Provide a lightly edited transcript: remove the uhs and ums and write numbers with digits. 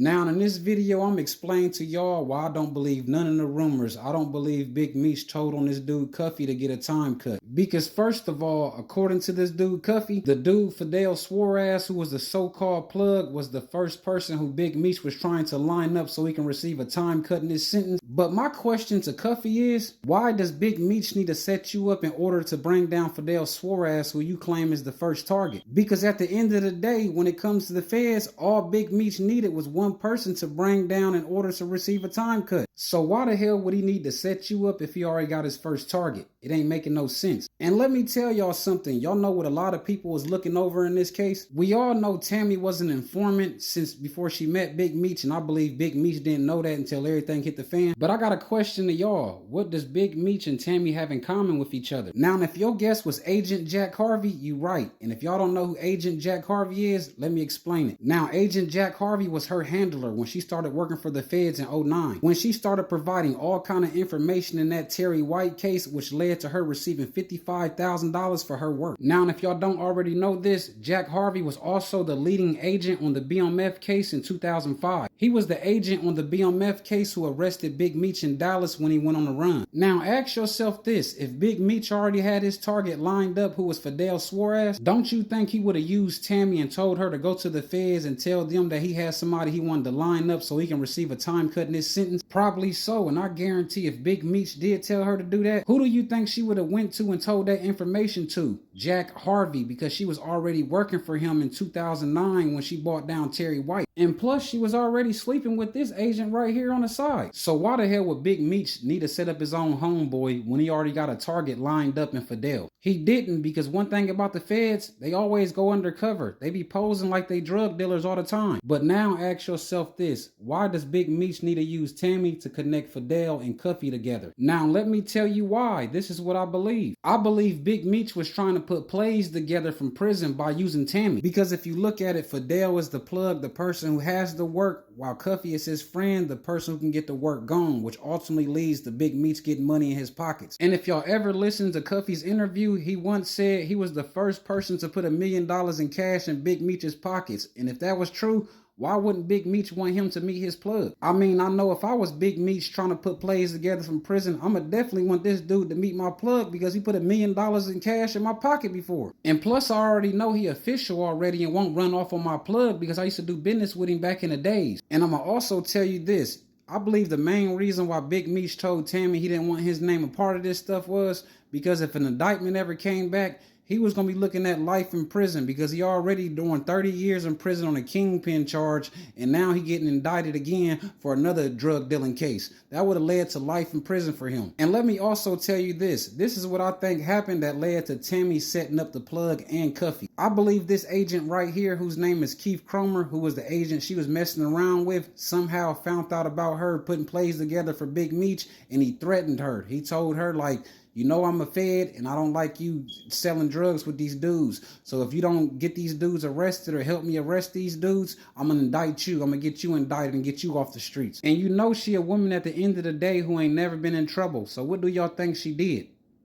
Now in this video, I'm explaining to y'all why I don't believe none of the rumors. I don't believe Big Meech told on this dude Cuffy to get a time cut. Because first of all, according to this dude Cuffy, the dude Fidel Suarez, who was the so-called plug, was the first person who Big Meech was trying to line up so he can receive a time cut in his sentence. But my question to Cuffy is, why does Big Meech need to set you up in order to bring down Fidel Suarez, who you claim is the first target? Because at the end of the day, when it comes to the feds, all Big Meech needed was one person to bring down in order to receive a time cut. So why the hell would he need to set you up if he already got his first target? It ain't making no sense. And let me tell y'all something. Y'all know what a lot of people was looking over in this case? We all know Tammy was an informant since before she met Big Meech, and I believe Big Meech didn't know that until everything hit the fan. But I got a question to y'all. What does Big Meech and Tammy have in common with each other? Now, if your guess was Agent Jack Harvey, you right. And if y'all don't know who Agent Jack Harvey is, let me explain it. Now, Agent Jack Harvey was her handler when she started working for the feds in 2009. When she started providing all kind of information in that Terry White case, which led to her receiving $55,000 for her work. Now, if y'all don't already know this, Jack Harvey was also the leading agent on the BMF case in 2005. He was the agent on the BMF case who arrested Big Meech in Dallas when he went on the run. Now, ask yourself this. If Big Meech already had his target lined up, who was Fidel Suarez, don't you think he would have used Tammy and told her to go to the feds and tell them that he had somebody he wanted to line up so he can receive a time cut in his sentence? Probably so, and I guarantee if Big Meech did tell her to do that, who do you think she would have went to and told that information to? Jack Harvey, because she was already working for him in 2009 when she bought down Terry White. And plus, she was already sleeping with this agent right here on the side. So why the hell would Big Meech need to set up his own homeboy when he already got a target lined up in Fidel? He didn't, because one thing about the feds, they always go undercover. They be posing like they drug dealers all the time. But now ask yourself this. Why does Big Meech need to use Tammy to connect Fidel and Cuffy together? Now let me tell you why. This is what I believe. I believe Big Meech was trying to put plays together from prison by using Tammy. Because if you look at it, Fidel is the plug, the person who has the work, while Cuffy is his friend, the person who can get the work gone, which ultimately leads to Big Meech getting money in his pockets. And if y'all ever listened to Cuffy's interview, he once said he was the first person to put $1 million in cash in Big Meech's pockets. And if that was true, why wouldn't Big Meech want him to meet his plug? I mean, I know if I was Big Meech trying to put plays together from prison, I'ma definitely want this dude to meet my plug because he put $1 million in cash in my pocket before. And plus, I already know he official already and won't run off on my plug because I used to do business with him back in the days. And I'ma also tell you this. I believe the main reason why Big Meech told Tammy he didn't want his name a part of this stuff was because if an indictment ever came back, he was going to be looking at life in prison because he already doing 30 years in prison on a kingpin charge, and now he getting indicted again for another drug dealing case. That would have led to life in prison for him. And let me also tell you this. This is what I think happened that led to Tammy setting up the plug and Cuffy. I believe this agent right here, whose name is Keith Cromer, who was the agent she was messing around with, somehow found out about her putting plays together for Big Meech, and he threatened her. He told her, like, you know I'm a fed and I don't like you selling drugs with these dudes. So if you don't get these dudes arrested or help me arrest these dudes, I'm going to indict you. I'm going to get you indicted and get you off the streets. And you know she a woman at the end of the day who ain't never been in trouble. So what do y'all think she did?